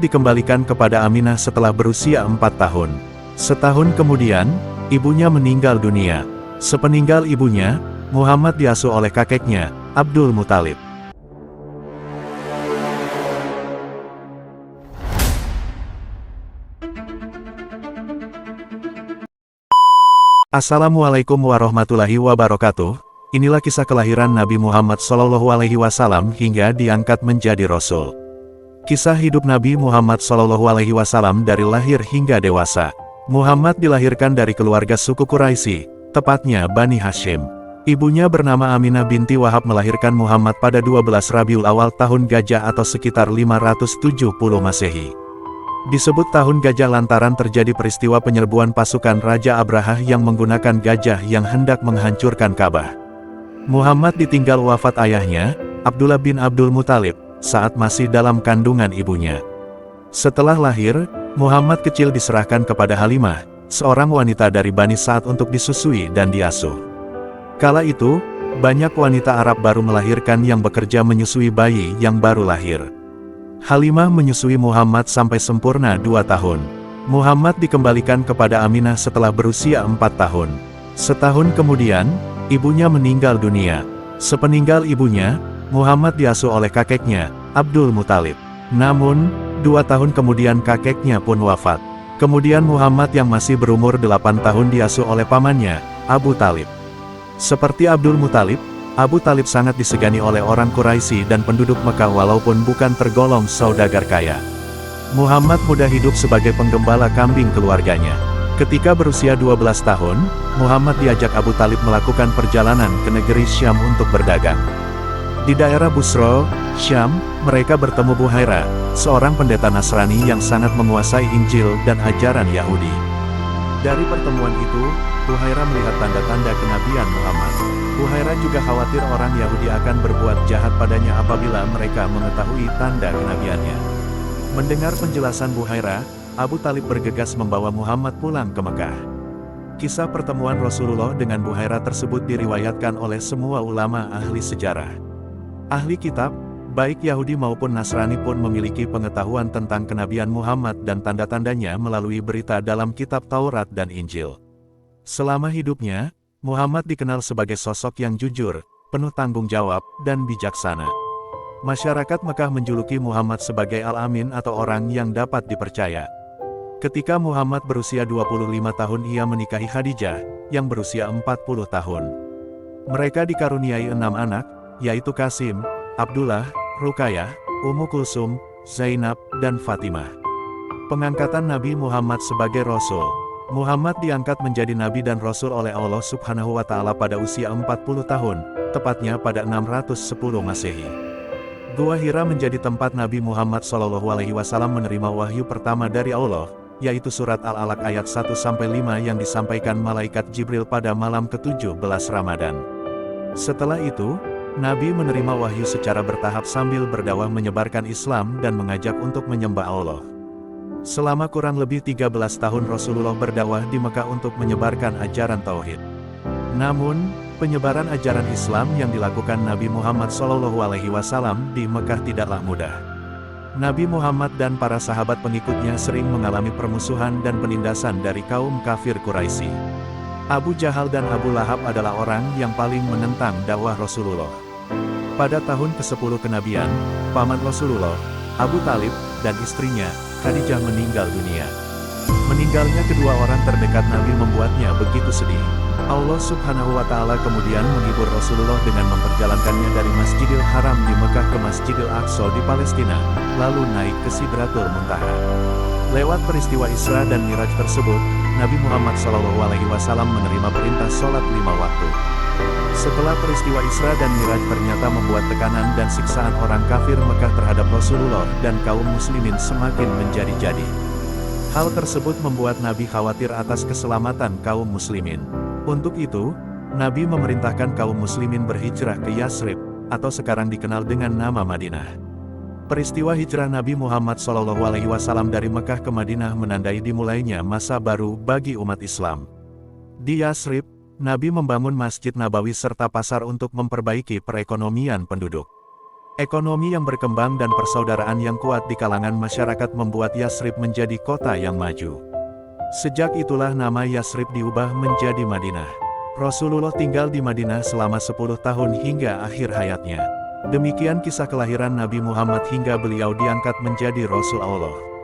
dikembalikan kepada Aminah setelah berusia 4 tahun. Setahun kemudian, ibunya meninggal dunia. Sepeninggal ibunya, Muhammad diasuh oleh kakeknya, Abdul Muthalib. Assalamualaikum warahmatullahi wabarakatuh. Inilah kisah kelahiran Nabi Muhammad SAW hingga diangkat menjadi Rasul. Kisah hidup Nabi Muhammad SAW dari lahir hingga dewasa. Muhammad dilahirkan dari keluarga suku Quraisy, tepatnya Bani Hashim. Ibunya bernama Aminah binti Wahab melahirkan Muhammad pada 12 Rabiul Awal tahun Gajah atau sekitar 570 Masehi. Disebut tahun gajah lantaran terjadi peristiwa penyerbuan pasukan Raja Abrahah yang menggunakan gajah yang hendak menghancurkan Ka'bah. Muhammad ditinggal wafat ayahnya, Abdullah bin Abdul Muthalib, saat masih dalam kandungan ibunya. Setelah lahir, Muhammad kecil diserahkan kepada Halimah, seorang wanita dari Bani Sa'ad untuk disusui dan diasuh. Kala itu, banyak wanita Arab baru melahirkan yang bekerja menyusui bayi yang baru lahir. Halimah menyusui Muhammad sampai sempurna 2 tahun. Muhammad dikembalikan kepada Aminah setelah berusia 4 tahun. Setahun kemudian, ibunya meninggal dunia. Sepeninggal ibunya, Muhammad diasuh oleh kakeknya, Abdul Muthalib. Namun, 2 tahun kemudian kakeknya pun wafat. Kemudian Muhammad yang masih berumur 8 tahun diasuh oleh pamannya, Abu Talib. Seperti Abdul Muthalib, Abu Talib sangat disegani oleh orang Quraisy dan penduduk Mekah walaupun bukan tergolong saudagar kaya. Muhammad muda hidup sebagai penggembala kambing keluarganya. Ketika berusia 12 tahun, Muhammad diajak Abu Talib melakukan perjalanan ke negeri Syam untuk berdagang. Di daerah Busra, Syam, mereka bertemu Buhaira, seorang pendeta Nasrani yang sangat menguasai Injil dan ajaran Yahudi. Dari pertemuan itu, Buhaira melihat tanda-tanda kenabian Muhammad. Buhaira juga khawatir orang Yahudi akan berbuat jahat padanya apabila mereka mengetahui tanda kenabiannya. Mendengar penjelasan Buhaira, Abu Talib bergegas membawa Muhammad pulang ke Mekah. Kisah pertemuan Rasulullah dengan Buhaira tersebut diriwayatkan oleh semua ulama ahli sejarah. Ahli kitab, baik Yahudi maupun Nasrani pun memiliki pengetahuan tentang kenabian Muhammad dan tanda-tandanya melalui berita dalam kitab Taurat dan Injil. Selama hidupnya, Muhammad dikenal sebagai sosok yang jujur, penuh tanggung jawab, dan bijaksana. Masyarakat Mekah menjuluki Muhammad sebagai Al-Amin atau orang yang dapat dipercaya. Ketika Muhammad berusia 25 tahun ia menikahi Khadijah, yang berusia 40 tahun. Mereka dikaruniai 6 anak, yaitu Qasim, Abdullah, Ruqayyah, Ummu Kulsum, Zainab, dan Fatimah. Pengangkatan Nabi Muhammad sebagai Rasul. Muhammad diangkat menjadi Nabi dan Rasul oleh Allah Subhanahu wa Ta'ala pada usia 40 tahun, tepatnya pada 610 Masehi. Gua Hira menjadi tempat Nabi Muhammad SAW menerima wahyu pertama dari Allah, yaitu surat Al-Alaq ayat 1-5 yang disampaikan malaikat Jibril pada malam ke-17 Ramadan. Setelah itu, Nabi menerima wahyu secara bertahap sambil berdakwah menyebarkan Islam dan mengajak untuk menyembah Allah. Selama kurang lebih 13 tahun Rasulullah berdakwah di Mekah untuk menyebarkan ajaran Tauhid. Namun, penyebaran ajaran Islam yang dilakukan Nabi Muhammad SAW di Mekah tidaklah mudah. Nabi Muhammad dan para sahabat pengikutnya sering mengalami permusuhan dan penindasan dari kaum kafir Quraisy. Abu Jahal dan Abu Lahab adalah orang yang paling menentang dakwah Rasulullah. Pada tahun ke-10 kenabian, paman Rasulullah, Abu Talib, dan istrinya, Khadijah meninggal dunia. Meninggalnya kedua orang terdekat Nabi membuatnya begitu sedih. Allah Subhanahu wa Ta'ala kemudian menghibur Rasulullah dengan memperjalankannya dari Masjidil Haram di Mekah ke Masjidil Aqsa di Palestina, lalu naik ke Sidratul Muntaha. Lewat peristiwa Isra dan Miraj tersebut, Nabi Muhammad SAW menerima perintah sholat 5 waktu. Setelah peristiwa Isra dan Miraj ternyata membuat tekanan dan siksaan orang kafir Mekah terhadap Rasulullah dan kaum muslimin semakin menjadi-jadi. Hal tersebut membuat Nabi khawatir atas keselamatan kaum muslimin. Untuk itu, Nabi memerintahkan kaum muslimin berhijrah ke Yasrib, atau sekarang dikenal dengan nama Madinah. Peristiwa hijrah Nabi Muhammad SAW dari Mekah ke Madinah menandai dimulainya masa baru bagi umat Islam. Di Yasrib, Nabi membangun Masjid Nabawi serta pasar untuk memperbaiki perekonomian penduduk. Ekonomi yang berkembang dan persaudaraan yang kuat di kalangan masyarakat membuat Yasrib menjadi kota yang maju. Sejak itulah nama Yasrib diubah menjadi Madinah. Rasulullah tinggal di Madinah selama 10 tahun hingga akhir hayatnya. Demikian kisah kelahiran Nabi Muhammad hingga beliau diangkat menjadi Rasul Allah.